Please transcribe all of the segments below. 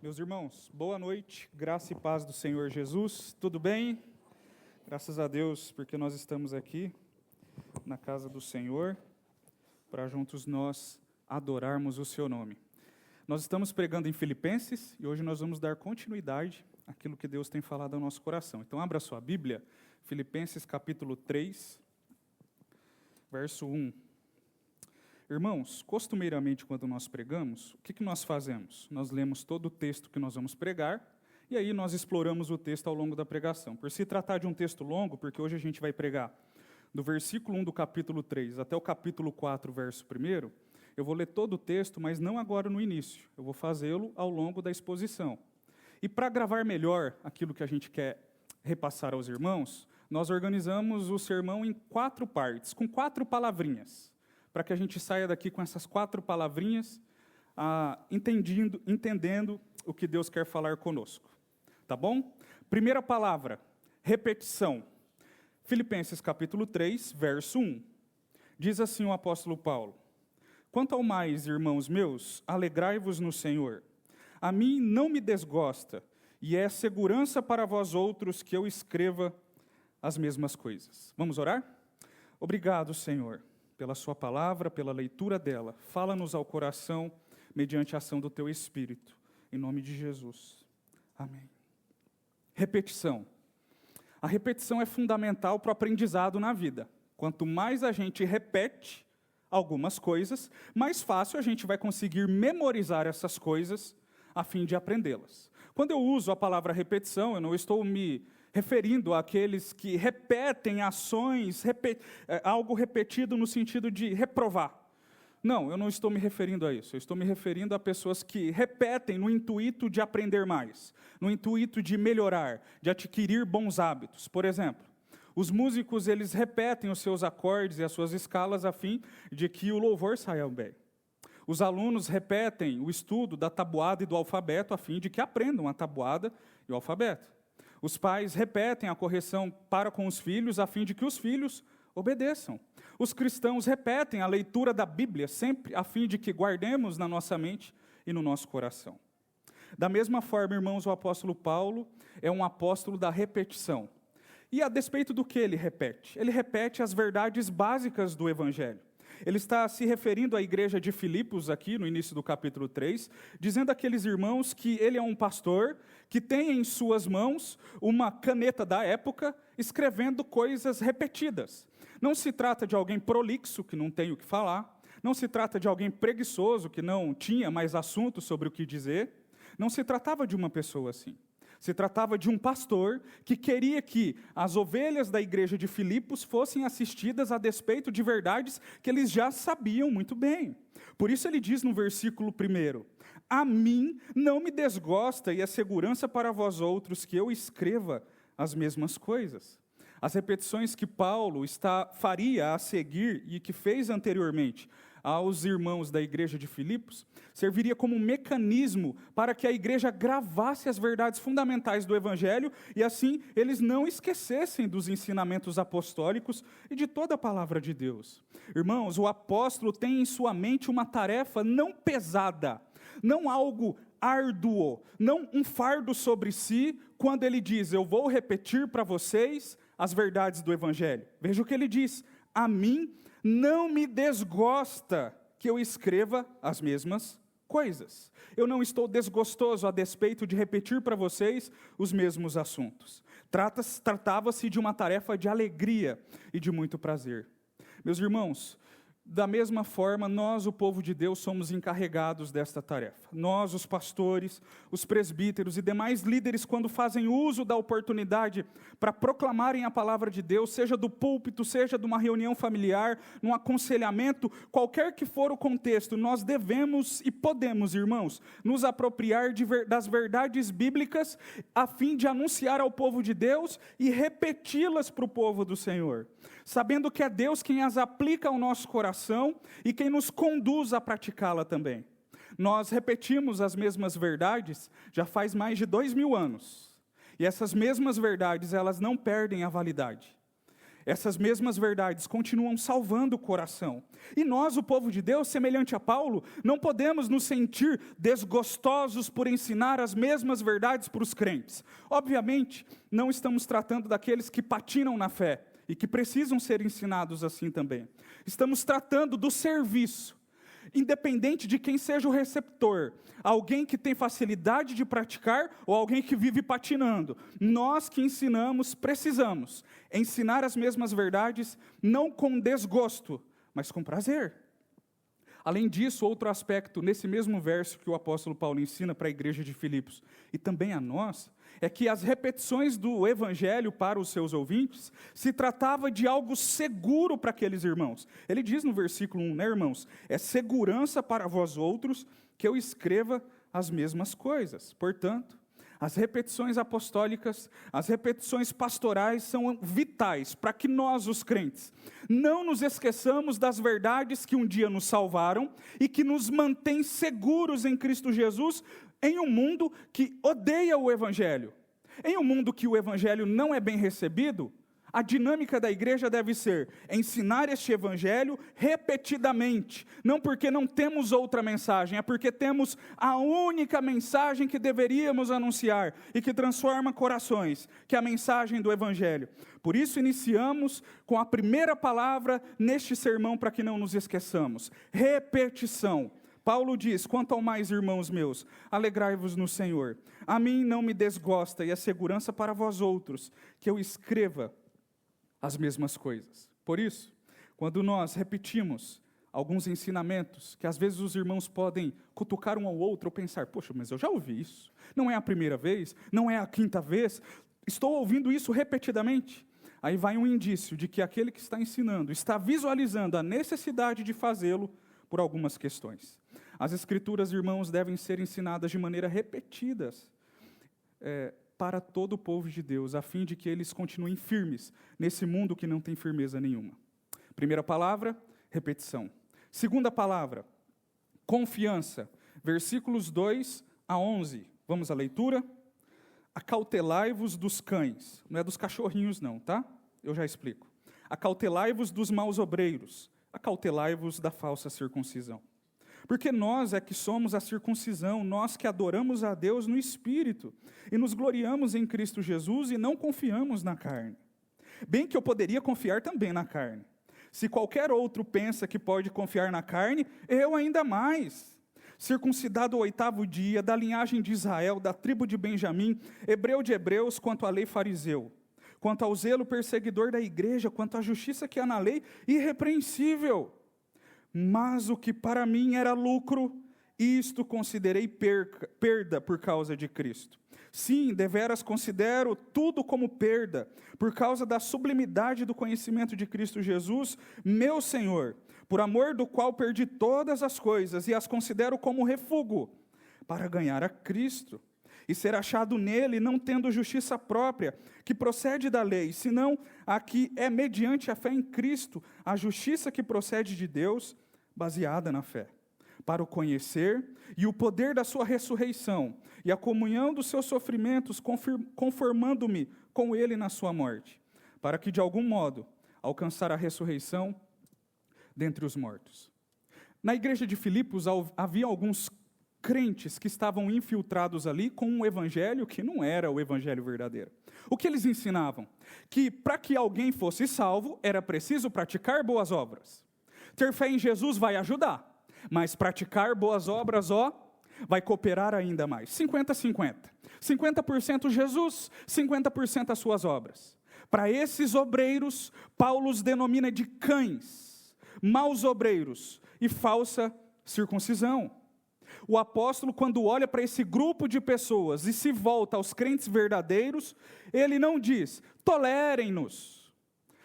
Meus irmãos, boa noite, graça e paz do Senhor Jesus, tudo bem? Graças a Deus, porque nós estamos aqui na casa do Senhor, para juntos nós adorarmos o seu nome. Nós estamos pregando em Filipenses e hoje nós vamos dar continuidade àquilo que Deus tem falado ao nosso coração. Então abra sua Bíblia, Filipenses capítulo 3, verso 1. Irmãos, costumeiramente quando nós pregamos, o que nós fazemos? Nós lemos todo o texto que nós vamos pregar, e aí nós exploramos o texto ao longo da pregação. Por se tratar de um texto longo, porque hoje a gente vai pregar do versículo 1 do capítulo 3 até o capítulo 4, verso 1, eu vou ler todo o texto, mas não agora no início, eu vou fazê-lo ao longo da exposição. E para gravar melhor aquilo que a gente quer repassar aos irmãos, nós organizamos o sermão em 4 partes, com 4 palavrinhas, para que a gente saia daqui com essas 4 palavrinhas, entendendo o que Deus quer falar conosco. Tá bom? Primeira palavra, repetição. Filipenses capítulo 3, verso 1. Diz assim o apóstolo Paulo: Quanto ao mais, irmãos meus, alegrai-vos no Senhor. A mim não me desgosta, e é segurança para vós outros que eu escreva as mesmas coisas. Vamos orar? Obrigado, Senhor, pela sua palavra, pela leitura dela. Fala-nos ao coração, mediante a ação do teu Espírito. Em nome de Jesus. Amém. Repetição. A repetição é fundamental para o aprendizado na vida. Quanto mais a gente repete algumas coisas, mais fácil a gente vai conseguir memorizar essas coisas a fim de aprendê-las. Quando eu uso a palavra repetição, eu não estou me referindo àqueles que repetem ações, algo repetido no sentido de reprovar. Não, eu não estou me referindo a isso. Eu estou me referindo a pessoas que repetem no intuito de aprender mais, no intuito de melhorar, de adquirir bons hábitos. Por exemplo, os músicos, eles repetem os seus acordes e as suas escalas a fim de que o louvor saia bem. Os alunos repetem o estudo da tabuada e do alfabeto a fim de que aprendam a tabuada e o alfabeto. Os pais repetem a correção para com os filhos a fim de que os filhos obedeçam. Os cristãos repetem a leitura da Bíblia sempre a fim de que guardemos na nossa mente e no nosso coração. Da mesma forma, irmãos, o apóstolo Paulo é um apóstolo da repetição. E a despeito do que ele repete? Ele repete as verdades básicas do Evangelho. Ele está se referindo à igreja de Filipos aqui, no início do capítulo 3, dizendo àqueles irmãos que ele é um pastor que tem em suas mãos uma caneta da época, escrevendo coisas repetidas. Não se trata de alguém prolixo, que não tem o que falar, não se trata de alguém preguiçoso, que não tinha mais assunto sobre o que dizer, não se tratava de uma pessoa assim. Se tratava de um pastor que queria que as ovelhas da igreja de Filipos fossem assistidas a despeito de verdades que eles já sabiam muito bem. Por isso ele diz no versículo 1, a mim não me desgosta e é segurança para vós outros que eu escreva as mesmas coisas. As repetições que Paulo faria a seguir e que fez anteriormente aos irmãos da igreja de Filipos, serviria como um mecanismo para que a igreja gravasse as verdades fundamentais do Evangelho e assim eles não esquecessem dos ensinamentos apostólicos e de toda a palavra de Deus. Irmãos, o apóstolo tem em sua mente uma tarefa não pesada, não algo árduo, não um fardo sobre si, quando ele diz, eu vou repetir para vocês as verdades do Evangelho. Veja o que ele diz, a mim não me desgosta que eu escreva as mesmas coisas. Eu não estou desgostoso a despeito de repetir para vocês os mesmos assuntos. Tratava-se de uma tarefa de alegria e de muito prazer. Meus irmãos, da mesma forma, nós, o povo de Deus, somos encarregados desta tarefa. Nós, os pastores, os presbíteros e demais líderes, quando fazem uso da oportunidade para proclamarem a palavra de Deus, seja do púlpito, seja de uma reunião familiar, num aconselhamento, qualquer que for o contexto, nós devemos e podemos, irmãos, nos apropriar das verdades bíblicas a fim de anunciar ao povo de Deus e repeti-las para o povo do Senhor, sabendo que é Deus quem as aplica ao nosso coração e quem nos conduz a praticá-la também. Nós repetimos as mesmas verdades já faz mais de 2000 anos. E essas mesmas verdades, elas não perdem a validade. Essas mesmas verdades continuam salvando o coração. E nós, o povo de Deus, semelhante a Paulo, não podemos nos sentir desgostosos por ensinar as mesmas verdades para os crentes. Obviamente, não estamos tratando daqueles que patinam na fé e que precisam ser ensinados assim também. Estamos tratando do serviço. Independente de quem seja o receptor, alguém que tem facilidade de praticar ou alguém que vive patinando, nós que ensinamos precisamos ensinar as mesmas verdades, não com desgosto, mas com prazer. Além disso, outro aspecto, nesse mesmo verso que o apóstolo Paulo ensina para a igreja de Filipos, e também a nós, é que as repetições do evangelho para os seus ouvintes se tratava de algo seguro para aqueles irmãos. Ele diz no versículo 1, né, irmãos? É segurança para vós outros que eu escreva as mesmas coisas. Portanto, as repetições apostólicas, as repetições pastorais são vitais para que nós, os crentes, não nos esqueçamos das verdades que um dia nos salvaram e que nos mantêm seguros em Cristo Jesus em um mundo que odeia o Evangelho. Em um mundo que o Evangelho não é bem recebido, a dinâmica da igreja deve ser ensinar este Evangelho repetidamente. Não porque não temos outra mensagem, é porque temos a única mensagem que deveríamos anunciar e que transforma corações, que é a mensagem do Evangelho. Por isso iniciamos com a primeira palavra neste sermão para que não nos esqueçamos. Repetição. Paulo diz, quanto ao mais, irmãos meus, alegrai-vos no Senhor. A mim não me desgosta e é segurança para vós outros, que eu escreva as mesmas coisas. Por isso, quando nós repetimos alguns ensinamentos, que às vezes os irmãos podem cutucar um ao outro ou pensar, poxa, mas eu já ouvi isso. Não é a primeira vez, não é a quinta vez, estou ouvindo isso repetidamente. Aí vai um indício de que aquele que está ensinando está visualizando a necessidade de fazê-lo por algumas questões. As escrituras, irmãos, devem ser ensinadas de maneira repetidas para todo o povo de Deus, a fim de que eles continuem firmes nesse mundo que não tem firmeza nenhuma. Primeira palavra, repetição. Segunda palavra, confiança. Versículos 2 a 11. Vamos à leitura? Acautelai-vos dos cães. Não é dos cachorrinhos não, tá? Eu já explico. Acautelai-vos dos maus obreiros. Acautelai-vos da falsa circuncisão. Porque nós é que somos a circuncisão, nós que adoramos a Deus no Espírito, e nos gloriamos em Cristo Jesus e não confiamos na carne. Bem que eu poderia confiar também na carne. Se qualquer outro pensa que pode confiar na carne, eu ainda mais. Circuncidado ao 8º dia, da linhagem de Israel, da tribo de Benjamim, hebreu de hebreus, quanto à lei fariseu. Quanto ao zelo perseguidor da igreja, quanto à justiça que há na lei, irrepreensível. Mas o que para mim era lucro, isto considerei perda por causa de Cristo. Sim, deveras considero tudo como perda, por causa da sublimidade do conhecimento de Cristo Jesus, meu Senhor, por amor do qual perdi todas as coisas e as considero como refúgio, para ganhar a Cristo e ser achado nele, não tendo justiça própria, que procede da lei, senão a que é mediante a fé em Cristo, a justiça que procede de Deus, baseada na fé, para o conhecer e o poder da sua ressurreição, e a comunhão dos seus sofrimentos, conformando-me com ele na sua morte, para que de algum modo alcançar a ressurreição dentre os mortos. Na igreja de Filipos havia alguns crentes que estavam infiltrados ali com um evangelho que não era o evangelho verdadeiro. O que eles ensinavam? Que para que alguém fosse salvo, era preciso praticar boas obras. Ter fé em Jesus vai ajudar, mas praticar boas obras, vai cooperar ainda mais. 50-50. 50% Jesus, 50% as suas obras. Para esses obreiros, Paulo os denomina de cães, maus obreiros e falsa circuncisão. O apóstolo, quando olha para esse grupo de pessoas e se volta aos crentes verdadeiros, ele não diz, tolerem-nos,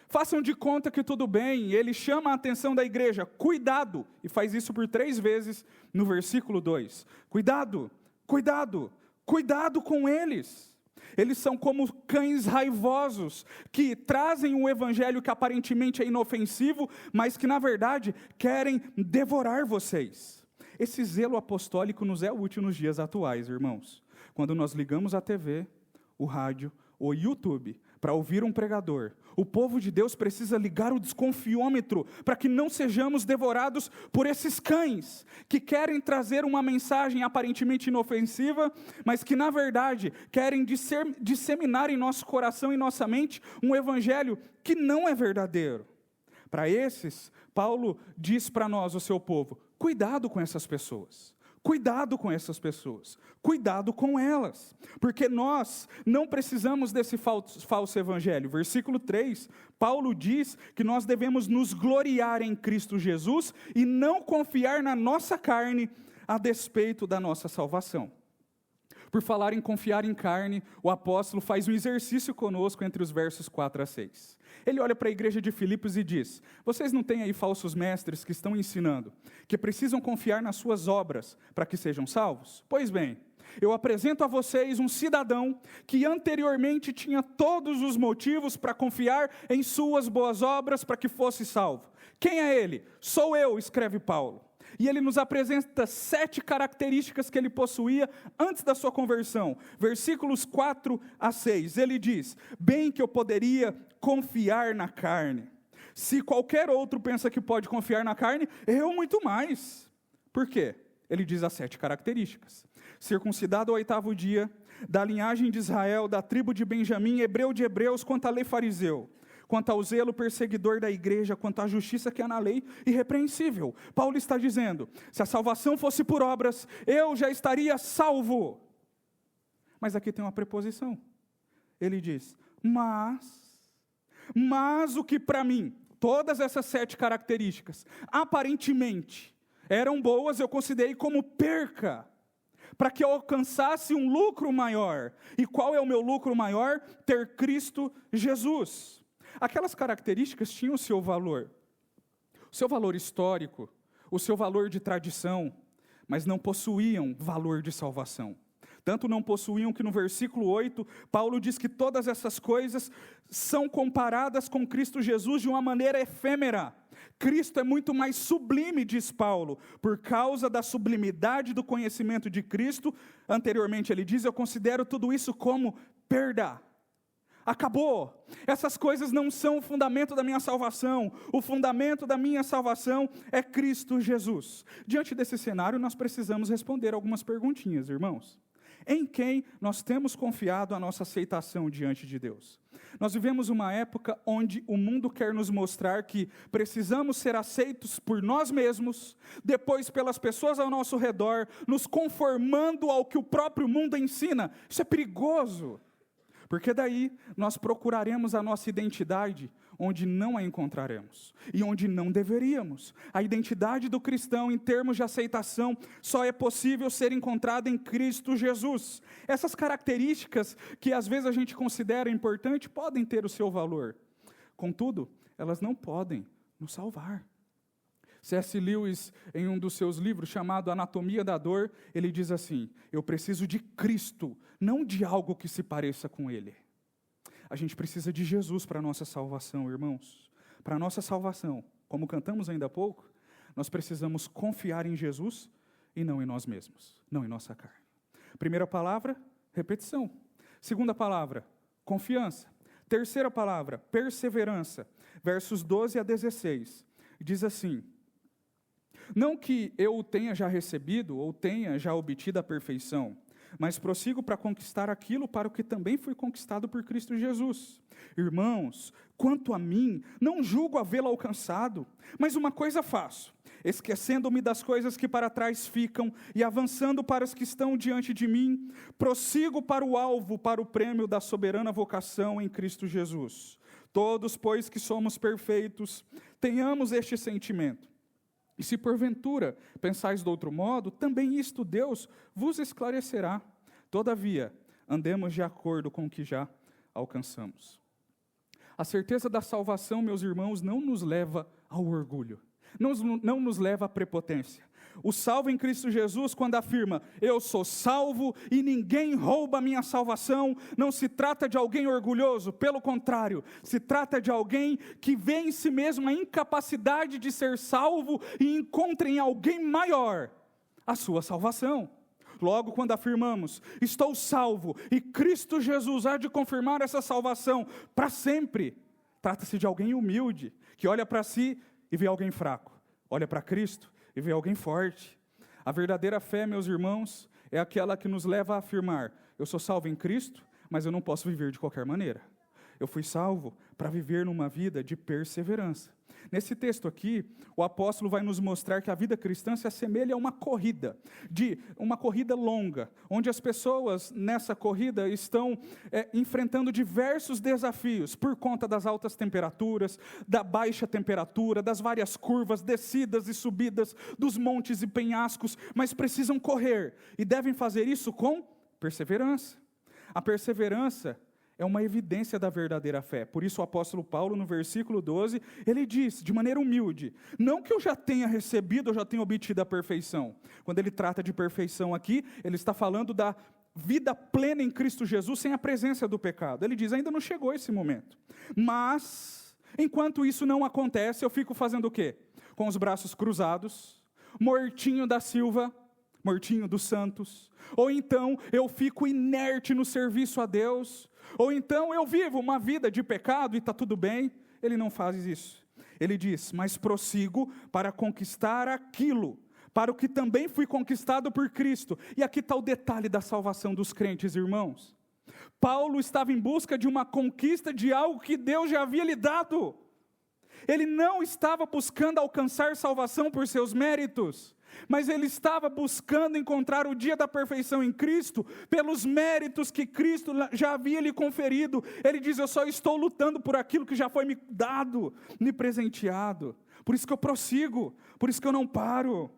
façam de conta que tudo bem. Ele chama a atenção da igreja, cuidado, e faz isso por 3 vezes no versículo 2. Cuidado, cuidado, cuidado com eles. Eles são como cães raivosos, que trazem um evangelho que aparentemente é inofensivo, mas que na verdade querem devorar vocês. Esse zelo apostólico nos é útil nos dias atuais, irmãos. Quando nós ligamos a TV, o rádio, o YouTube, para ouvir um pregador, o povo de Deus precisa ligar o desconfiômetro para que não sejamos devorados por esses cães que querem trazer uma mensagem aparentemente inofensiva, mas que na verdade querem disseminar em nosso coração e nossa mente um evangelho que não é verdadeiro. Para esses, Paulo diz para nós, o seu povo, cuidado com essas pessoas. Cuidado com essas pessoas, cuidado com elas, porque nós não precisamos desse falso evangelho. Versículo 3, Paulo diz que nós devemos nos gloriar em Cristo Jesus e não confiar na nossa carne a despeito da nossa salvação. Por falar em confiar em carne, o apóstolo faz um exercício conosco entre os versos 4 a 6. Ele olha para a igreja de Filipos e diz: vocês não têm aí falsos mestres que estão ensinando, que precisam confiar nas suas obras para que sejam salvos? Pois bem, eu apresento a vocês um cidadão que anteriormente tinha todos os motivos para confiar em suas boas obras para que fosse salvo. Quem é ele? Sou eu, escreve Paulo. E ele nos apresenta 7 características que ele possuía antes da sua conversão. Versículos 4 a 6, ele diz: bem que eu poderia confiar na carne. Se qualquer outro pensa que pode confiar na carne, eu muito mais. Por quê? Ele diz as 7 características. Circuncidado ao 8º dia, da linhagem de Israel, da tribo de Benjamim, hebreu de hebreus, quanto à lei fariseu. Quanto ao zelo perseguidor da igreja, quanto à justiça que há na lei, irrepreensível. Paulo está dizendo, se a salvação fosse por obras, eu já estaria salvo. Mas aqui tem uma preposição. Ele diz, mas o que para mim, todas essas 7 características, aparentemente, eram boas, eu considerei como perca, para que eu alcançasse um lucro maior. E qual é o meu lucro maior? Ter Cristo Jesus. Aquelas características tinham o seu valor histórico, o seu valor de tradição, mas não possuíam valor de salvação. Tanto não possuíam que no versículo 8, Paulo diz que todas essas coisas são comparadas com Cristo Jesus de uma maneira efêmera. Cristo é muito mais sublime, diz Paulo, por causa da sublimidade do conhecimento de Cristo. Anteriormente ele diz, eu considero tudo isso como perda. Acabou. Essas coisas não são o fundamento da minha salvação. O fundamento da minha salvação é Cristo Jesus. Diante desse cenário, nós precisamos responder algumas perguntinhas, irmãos. Em quem nós temos confiado a nossa aceitação diante de Deus? Nós vivemos uma época onde o mundo quer nos mostrar que precisamos ser aceitos por nós mesmos, depois pelas pessoas ao nosso redor, nos conformando ao que o próprio mundo ensina. Isso é perigoso. Porque daí nós procuraremos a nossa identidade onde não a encontraremos e onde não deveríamos. A identidade do cristão em termos de aceitação só é possível ser encontrada em Cristo Jesus. Essas características que às vezes a gente considera importante podem ter o seu valor. Contudo, elas não podem nos salvar. C.S. Lewis, em um dos seus livros chamado Anatomia da Dor, ele diz assim, eu preciso de Cristo, não de algo que se pareça com Ele. A gente precisa de Jesus para a nossa salvação, irmãos. Para a nossa salvação, como cantamos ainda há pouco, nós precisamos confiar em Jesus e não em nós mesmos, não em nossa carne. Primeira palavra, repetição. Segunda palavra, confiança. Terceira palavra, perseverança. Versos 12 a 16, diz assim, não que eu o tenha já recebido ou tenha já obtido a perfeição, mas prossigo para conquistar aquilo para o que também fui conquistado por Cristo Jesus. Irmãos, quanto a mim, não julgo havê-lo alcançado, mas uma coisa faço, esquecendo-me das coisas que para trás ficam e avançando para as que estão diante de mim, prossigo para o alvo, para o prêmio da soberana vocação em Cristo Jesus. Todos, pois, que somos perfeitos, tenhamos este sentimento. E se porventura pensais de outro modo, também isto Deus vos esclarecerá. Todavia, andemos de acordo com o que já alcançamos. A certeza da salvação, meus irmãos, não nos leva ao orgulho, não nos leva à prepotência. O salvo em Cristo Jesus, quando afirma, eu sou salvo e ninguém rouba a minha salvação, não se trata de alguém orgulhoso, pelo contrário, se trata de alguém que vê em si mesmo a incapacidade de ser salvo e encontra em alguém maior a sua salvação. Logo, quando afirmamos, estou salvo, e Cristo Jesus há de confirmar essa salvação para sempre, trata-se de alguém humilde, que olha para si e vê alguém fraco, olha para Cristo e vê alguém forte. A verdadeira fé, meus irmãos, é aquela que nos leva a afirmar, eu sou salvo em Cristo, mas eu não posso viver de qualquer maneira. Eu fui salvo para viver numa vida de perseverança. Nesse texto aqui, o apóstolo vai nos mostrar que a vida cristã se assemelha a uma corrida longa, onde as pessoas nessa corrida estão enfrentando diversos desafios, por conta das altas temperaturas, da baixa temperatura, das várias curvas, descidas e subidas, dos montes e penhascos, mas precisam correr, e devem fazer isso com perseverança. A perseverança é uma evidência da verdadeira fé. Por isso o apóstolo Paulo, no versículo 12, ele diz, de maneira humilde, não que eu já tenha recebido, eu já tenha obtido a perfeição. Quando ele trata de perfeição aqui, ele está falando da vida plena em Cristo Jesus, sem a presença do pecado. Ele diz, ainda não chegou esse momento. Mas, enquanto isso não acontece, eu fico fazendo o quê? Com os braços cruzados, mortinho da Silva, mortinho dos santos. Ou então, eu fico inerte no serviço a Deus. Ou então eu vivo uma vida de pecado e está tudo bem. Ele não faz isso. Ele diz, mas prossigo para conquistar aquilo, para o que também fui conquistado por Cristo. E aqui está o detalhe da salvação dos crentes, irmãos. Paulo estava em busca de uma conquista de algo que Deus já havia lhe dado. Ele não estava buscando alcançar salvação por seus méritos, mas ele estava buscando encontrar o dia da perfeição em Cristo, pelos méritos que Cristo já havia lhe conferido. Ele diz, eu só estou lutando por aquilo que já foi me dado, me presenteado. Por isso que eu prossigo, por isso que eu não paro.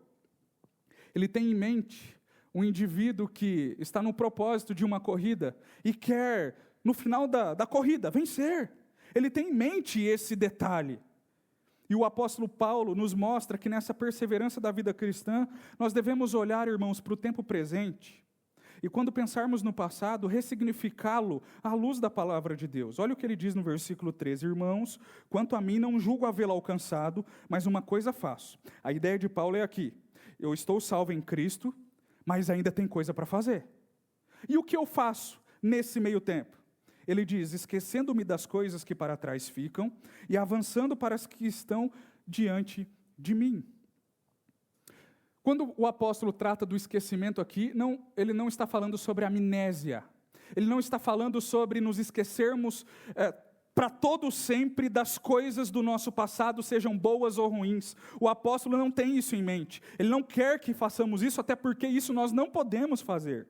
Ele tem em mente um indivíduo que está no propósito de uma corrida e quer, no final da corrida, vencer. Ele tem em mente esse detalhe. E o apóstolo Paulo nos mostra que nessa perseverança da vida cristã, nós devemos olhar, irmãos, para o tempo presente. E quando pensarmos no passado, ressignificá-lo à luz da palavra de Deus. Olha o que ele diz no versículo 13. Irmãos, quanto a mim não julgo havê-lo alcançado, mas uma coisa faço. A ideia de Paulo é aqui. Eu estou salvo em Cristo, mas ainda tem coisa para fazer. E o que eu faço nesse meio tempo? Ele diz, esquecendo-me das coisas que para trás ficam e avançando para as que estão diante de mim. Quando o apóstolo trata do esquecimento aqui, ele não está falando sobre amnésia. Ele não está falando sobre nos esquecermos para todo sempre das coisas do nosso passado, sejam boas ou ruins. O apóstolo não tem isso em mente. Ele não quer que façamos isso, até porque isso nós não podemos fazer.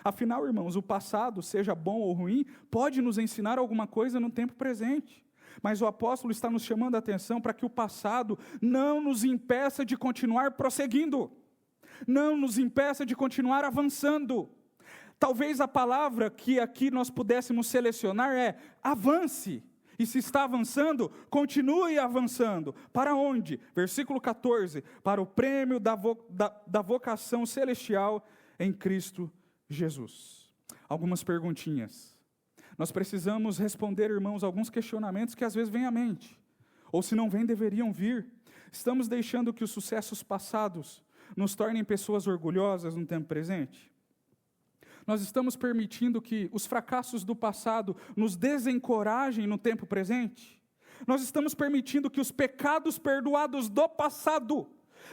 Afinal, irmãos, o passado, seja bom ou ruim, pode nos ensinar alguma coisa no tempo presente. Mas o apóstolo está nos chamando a atenção para que o passado não nos impeça de continuar prosseguindo. Não nos impeça de continuar avançando. Talvez a palavra que aqui nós pudéssemos selecionar é avance. E se está avançando, continue avançando. Para onde? Versículo 14. Para o prêmio da vocação celestial em Cristo Jesus. Algumas perguntinhas. Nós precisamos responder, irmãos, alguns questionamentos que às vezes vêm à mente. Ou se não vêm, deveriam vir. Estamos deixando que os sucessos passados nos tornem pessoas orgulhosas no tempo presente? Nós estamos permitindo que os fracassos do passado nos desencorajem no tempo presente? Nós estamos permitindo que os pecados perdoados do passado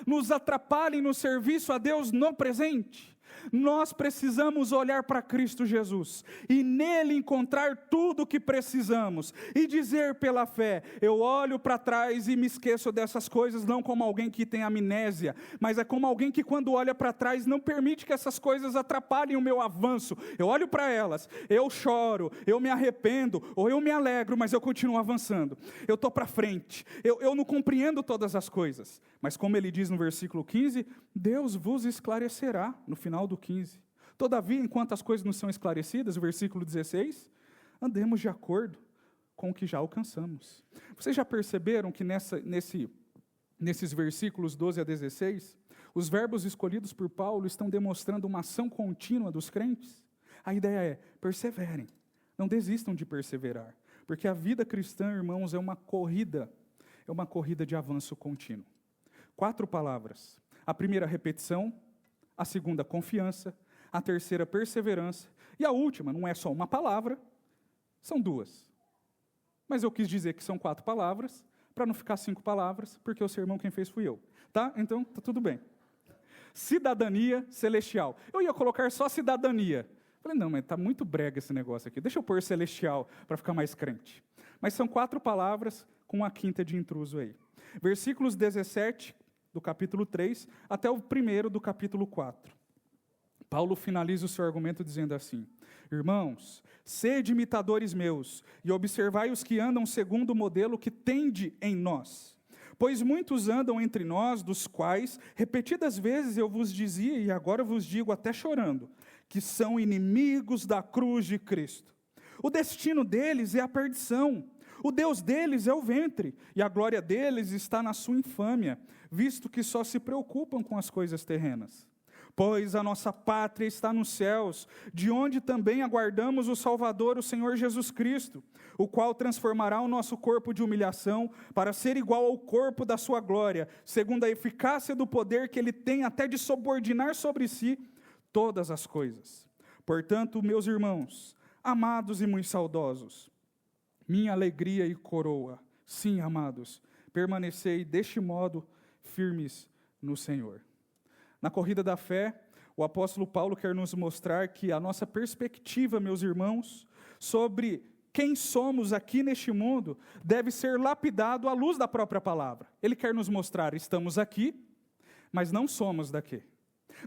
nos atrapalhem no serviço a Deus no presente? Nós precisamos olhar para Cristo Jesus e nele encontrar tudo o que precisamos e dizer pela fé, eu olho para trás e me esqueço dessas coisas, não como alguém que tem amnésia, mas é como alguém que quando olha para trás não permite que essas coisas atrapalhem o meu avanço. Eu olho para elas, eu choro, eu me arrependo ou eu me alegro, mas eu continuo avançando. Eu estou para frente, eu não compreendo todas as coisas, mas como ele diz no versículo 15, Deus vos esclarecerá no final do 15. Todavia, enquanto as coisas não são esclarecidas, o versículo 16, andemos de acordo com o que já alcançamos. Vocês já perceberam que nesses versículos 12 a 16, os verbos escolhidos por Paulo estão demonstrando uma ação contínua dos crentes? A ideia é, perseverem, não desistam de perseverar, porque a vida cristã, irmãos, é uma corrida de avanço contínuo. 4 palavras. A primeira, repetição. A segunda, confiança. A terceira, perseverança. E a última, não é só uma palavra, são duas. Mas eu quis dizer que são 4 palavras, para não ficar 5 palavras, porque o sermão quem fez fui eu. Tá? Então, tá tudo bem. Cidadania celestial. Eu ia colocar só cidadania. Falei, não, mas está muito brega esse negócio aqui. Deixa eu pôr celestial, para ficar mais crente. Mas são 4 palavras, com a quinta de intruso aí. Versículos 17 do capítulo 3, até o 1º do capítulo 4. Paulo finaliza o seu argumento dizendo assim: irmãos, sede imitadores meus, e observai os que andam segundo o modelo que tende em nós. Pois muitos andam entre nós, dos quais, repetidas vezes eu vos dizia, e agora vos digo até chorando, que são inimigos da cruz de Cristo. O destino deles é a perdição, o Deus deles é o ventre, e a glória deles está na sua infâmia, visto que só se preocupam com as coisas terrenas. Pois a nossa pátria está nos céus, de onde também aguardamos o Salvador, o Senhor Jesus Cristo, o qual transformará o nosso corpo de humilhação para ser igual ao corpo da sua glória, segundo a eficácia do poder que ele tem até de subordinar sobre si todas as coisas. Portanto, meus irmãos, amados e muito saudosos, minha alegria e coroa, sim, amados, permanecei deste modo firmes no Senhor. Na corrida da fé, o apóstolo Paulo quer nos mostrar que a nossa perspectiva, meus irmãos, sobre quem somos aqui neste mundo, deve ser lapidado à luz da própria palavra. Ele quer nos mostrar, estamos aqui, mas não somos daqui.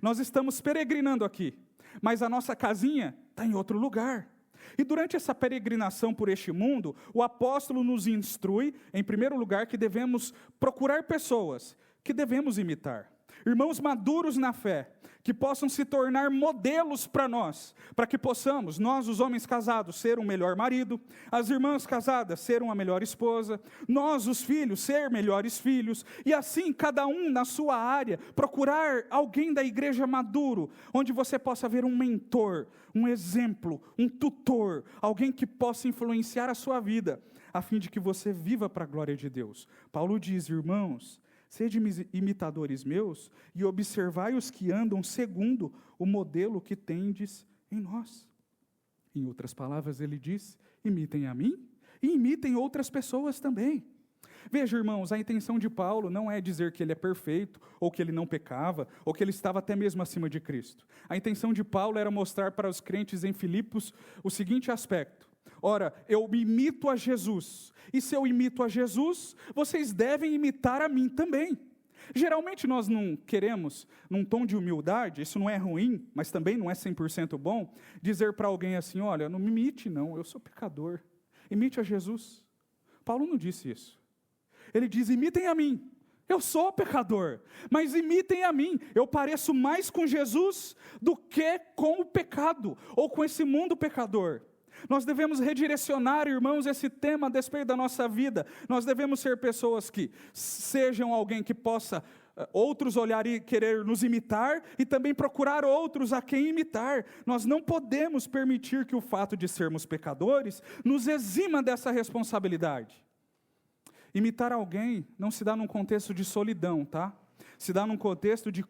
Nós estamos peregrinando aqui, mas a nossa casinha está em outro lugar. E durante essa peregrinação por este mundo, o apóstolo nos instrui, em primeiro lugar, que devemos procurar pessoas que devemos imitar. Irmãos maduros na fé, que possam se tornar modelos para nós, para que possamos, nós os homens casados, ser um melhor marido, as irmãs casadas ser uma melhor esposa, nós os filhos ser melhores filhos, e assim cada um na sua área, procurar alguém da igreja maduro, onde você possa ver um mentor, um exemplo, um tutor, alguém que possa influenciar a sua vida, a fim de que você viva para a glória de Deus. Paulo diz, irmãos, sede imitadores meus e observai os que andam segundo o modelo que tendes em nós. Em outras palavras, ele diz, imitem a mim e imitem outras pessoas também. Veja, irmãos, a intenção de Paulo não é dizer que ele é perfeito, ou que ele não pecava, ou que ele estava até mesmo acima de Cristo. A intenção de Paulo era mostrar para os crentes em Filipos o seguinte aspecto: ora, eu imito a Jesus, e se eu imito a Jesus, vocês devem imitar a mim também. Geralmente nós não queremos, num tom de humildade, isso não é ruim, mas também não é 100% bom, dizer para alguém assim, olha, não me imite não, eu sou pecador, imite a Jesus. Paulo não disse isso. Ele diz, imitem a mim, eu sou pecador, mas imitem a mim, eu pareço mais com Jesus do que com o pecado, ou com esse mundo pecador. Nós devemos redirecionar, irmãos, esse tema a despeito da nossa vida. Nós devemos ser pessoas que sejam alguém que possa outros olhar e querer nos imitar e também procurar outros a quem imitar. Nós não podemos permitir que o fato de sermos pecadores nos exima dessa responsabilidade. Imitar alguém não se dá num contexto de solidão, tá? Se dá num contexto de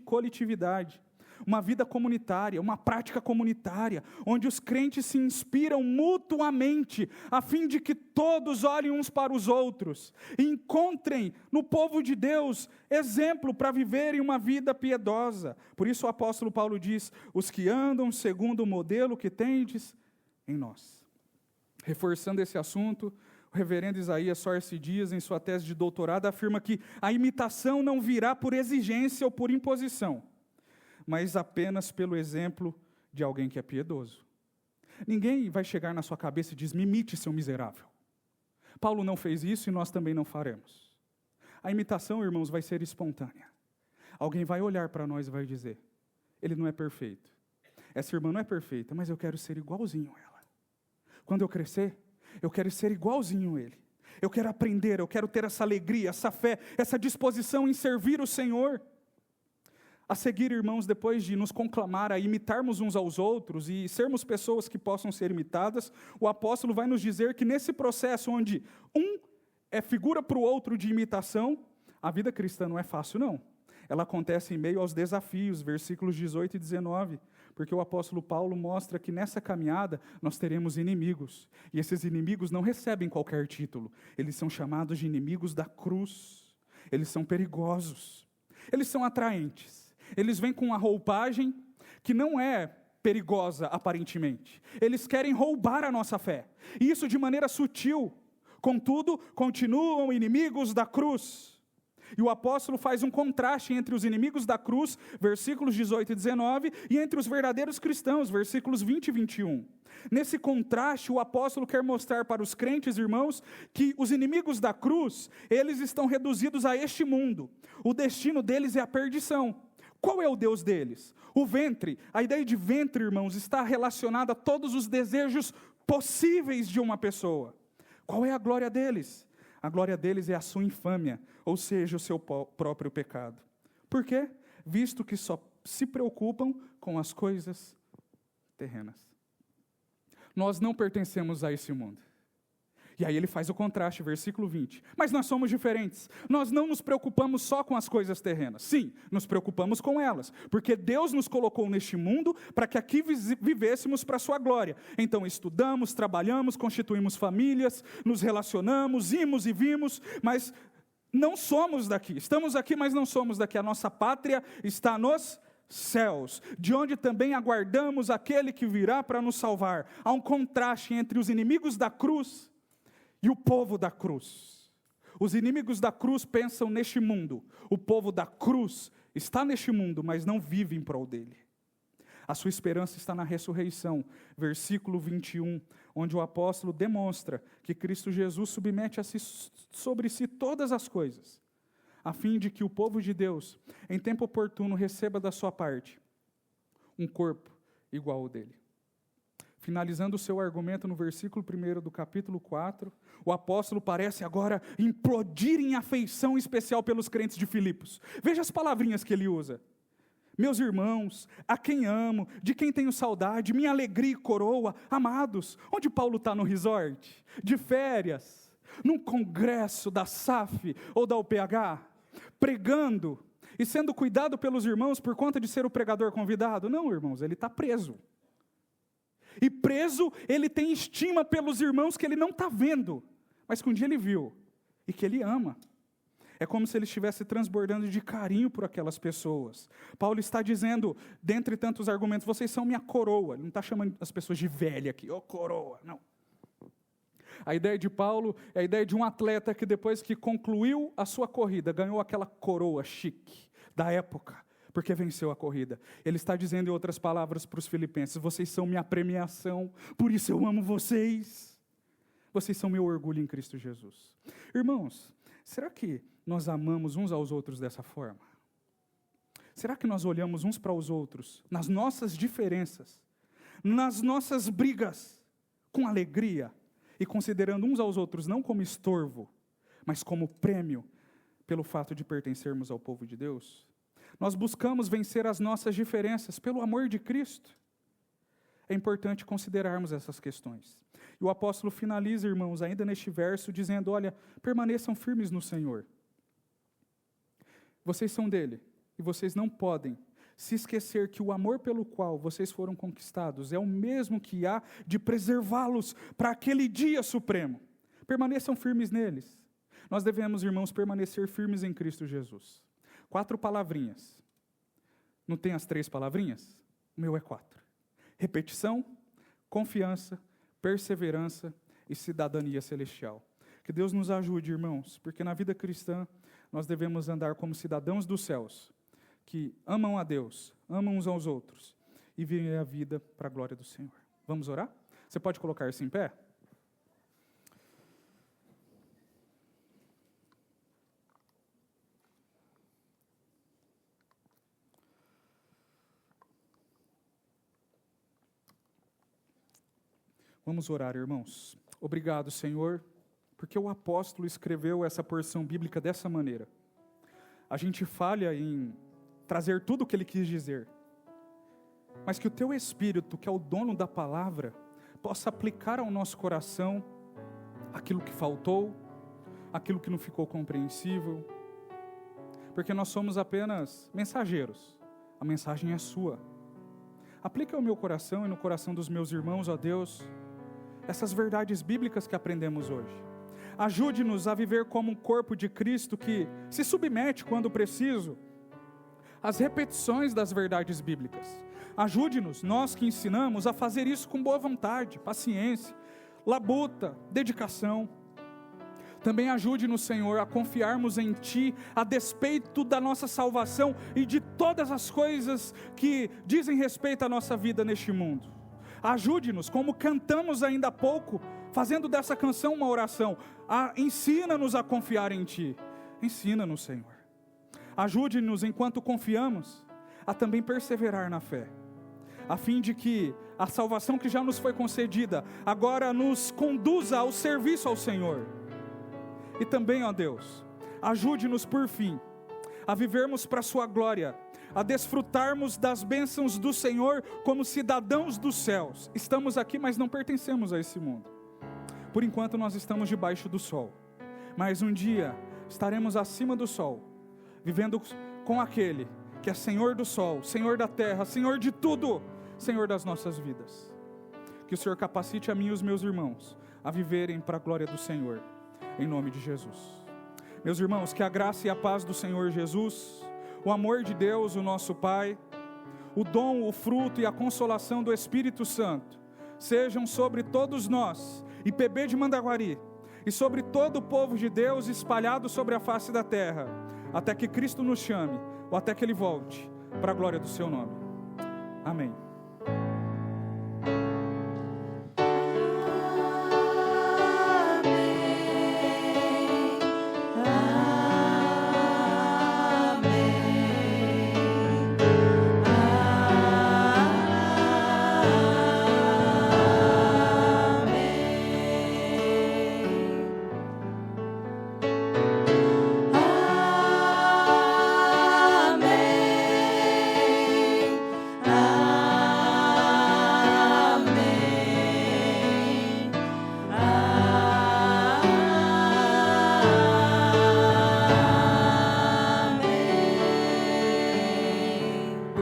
coletividade. Uma vida comunitária, uma prática comunitária, onde os crentes se inspiram mutuamente, a fim de que todos olhem uns para os outros, e encontrem no povo de Deus exemplo para viverem uma vida piedosa. Por isso o apóstolo Paulo diz, os que andam segundo o modelo que tendes em nós. Reforçando esse assunto, o reverendo Isaías Sorce Dias, em sua tese de doutorado, afirma que a imitação não virá por exigência ou por imposição, mas apenas pelo exemplo de alguém que é piedoso. Ninguém vai chegar na sua cabeça e diz, me imite, seu miserável. Paulo não fez isso e nós também não faremos. A imitação, irmãos, vai ser espontânea. Alguém vai olhar para nós e vai dizer, ele não é perfeito. Essa irmã não é perfeita, mas eu quero ser igualzinho a ela. Quando eu crescer, eu quero ser igualzinho a ele. Eu quero aprender, eu quero ter essa alegria, essa fé, essa disposição em servir o Senhor. A seguir, irmãos, depois de nos conclamar a imitarmos uns aos outros e sermos pessoas que possam ser imitadas, o apóstolo vai nos dizer que nesse processo onde um é figura para o outro de imitação, a vida cristã não é fácil não. ela acontece em meio aos desafios, versículos 18 e 19, porque o apóstolo Paulo mostra que nessa caminhada nós teremos inimigos, e esses inimigos não recebem qualquer título, eles são chamados de inimigos da cruz, eles são perigosos, eles são atraentes, eles vêm com uma roupagem que não é perigosa aparentemente, eles querem roubar a nossa fé, e isso de maneira sutil, contudo, continuam inimigos da cruz. E o apóstolo faz um contraste entre os inimigos da cruz, versículos 18 e 19, e entre os verdadeiros cristãos, versículos 20 e 21. Nesse contraste, o apóstolo quer mostrar para os crentes, irmãos, que os inimigos da cruz, eles estão reduzidos a este mundo. O destino deles é a perdição. Qual é o Deus deles? O ventre. A ideia de ventre, irmãos, está relacionada a todos os desejos possíveis de uma pessoa. Qual é a glória deles? A glória deles é a sua infâmia, ou seja, o seu próprio pecado. Por quê? Visto que só se preocupam com as coisas terrenas. Nós não pertencemos a esse mundo. E aí ele faz o contraste, versículo 20. Mas nós somos diferentes. Nós não nos preocupamos só com as coisas terrenas. Sim, nos preocupamos com elas. Porque Deus nos colocou neste mundo para que aqui vivêssemos para a sua glória. Então estudamos, trabalhamos, constituímos famílias, nos relacionamos, imos e vimos, mas não somos daqui. Estamos aqui, mas não somos daqui. A nossa pátria está nos céus, de onde também aguardamos aquele que virá para nos salvar. Há um contraste entre os inimigos da cruz e o povo da cruz. Os inimigos da cruz pensam neste mundo. O povo da cruz está neste mundo, mas não vive em prol dele. A sua esperança está na ressurreição. Versículo 21, onde o apóstolo demonstra que Cristo Jesus submete sobre si todas as coisas, a fim de que o povo de Deus, em tempo oportuno, receba da sua parte um corpo igual ao dele. Finalizando o seu argumento no versículo 1 do capítulo 4, o apóstolo parece agora implodir em afeição especial pelos crentes de Filipos. Veja as palavrinhas que ele usa. Meus irmãos, a quem amo, de quem tenho saudade, minha alegria e coroa, amados. Onde Paulo está no resort? De férias? Num congresso da SAF ou da UPH? Pregando e sendo cuidado pelos irmãos por conta de ser o pregador convidado? Não, irmãos, ele está preso. E preso, ele tem estima pelos irmãos que ele não está vendo, mas que um dia ele viu, e que ele ama. É como se ele estivesse transbordando de carinho por aquelas pessoas. Paulo está dizendo, dentre tantos argumentos, vocês são minha coroa. Ele não está chamando as pessoas de velha aqui, coroa, não. A ideia de Paulo é a ideia de um atleta que depois que concluiu a sua corrida, ganhou aquela coroa chique da época, porque venceu a corrida. Ele está dizendo em outras palavras para os filipenses, vocês são minha premiação, por isso eu amo vocês. Vocês são meu orgulho em Cristo Jesus. Irmãos, será que nós amamos uns aos outros dessa forma? Será que nós olhamos uns para os outros, nas nossas diferenças, nas nossas brigas, com alegria, e considerando uns aos outros não como estorvo, mas como prêmio, pelo fato de pertencermos ao povo de Deus? Nós buscamos vencer as nossas diferenças pelo amor de Cristo. É importante considerarmos essas questões. E o apóstolo finaliza, irmãos, ainda neste verso, dizendo, olha, permaneçam firmes no Senhor. Vocês são dele, e vocês não podem se esquecer que o amor pelo qual vocês foram conquistados é o mesmo que há de preservá-los para aquele dia supremo. Permaneçam firmes neles. Nós devemos, irmãos, permanecer firmes em Cristo Jesus. 4 palavrinhas. Não tem as 3 palavrinhas? O meu é 4. Repetição, confiança, perseverança e cidadania celestial. Que Deus nos ajude, irmãos, porque na vida cristã nós devemos andar como cidadãos dos céus, que amam a Deus, amam uns aos outros e vivem a vida para a glória do Senhor. Vamos orar? Você pode colocar-se em pé? Vamos orar, irmãos. Obrigado, Senhor, porque o apóstolo escreveu essa porção bíblica dessa maneira. A gente falha em trazer tudo o que ele quis dizer, mas que o teu Espírito, que é o dono da palavra, possa aplicar ao nosso coração aquilo que faltou, aquilo que não ficou compreensível, porque nós somos apenas mensageiros. A mensagem é sua. Aplica ao meu coração e no coração dos meus irmãos, ó Deus, essas verdades bíblicas que aprendemos hoje. Ajude-nos a viver como um corpo de Cristo que se submete quando preciso às repetições das verdades bíblicas. Ajude-nos, nós que ensinamos, a fazer isso com boa vontade, paciência, labuta, dedicação. Também ajude-nos, Senhor, a confiarmos em Ti, a despeito da nossa salvação e de todas as coisas que dizem respeito à nossa vida neste mundo. Ajude-nos, como cantamos ainda há pouco, fazendo dessa canção uma oração. Ensina-nos a confiar em Ti. Ensina-nos, Senhor. Ajude-nos, enquanto confiamos, a também perseverar na fé, a fim de que a salvação que já nos foi concedida, agora nos conduza ao serviço ao Senhor. E também, ó Deus, ajude-nos por fim, a vivermos para a sua glória, a desfrutarmos das bênçãos do Senhor como cidadãos dos céus. Estamos aqui, mas não pertencemos a esse mundo. Por enquanto nós estamos debaixo do sol, mas um dia estaremos acima do sol, vivendo com aquele que é Senhor do sol, Senhor da terra, Senhor de tudo, Senhor das nossas vidas. Que o Senhor capacite a mim e os meus irmãos a viverem para a glória do Senhor, em nome de Jesus. Meus irmãos, que a graça e a paz do Senhor Jesus, o amor de Deus, o nosso Pai, o dom, o fruto e a consolação do Espírito Santo sejam sobre todos nós, IPB de Mandaguari, e sobre todo o povo de Deus espalhado sobre a face da terra, até que Cristo nos chame, ou até que Ele volte, para a glória do Seu nome. Amém.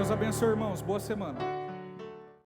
Deus abençoe, irmãos. Boa semana.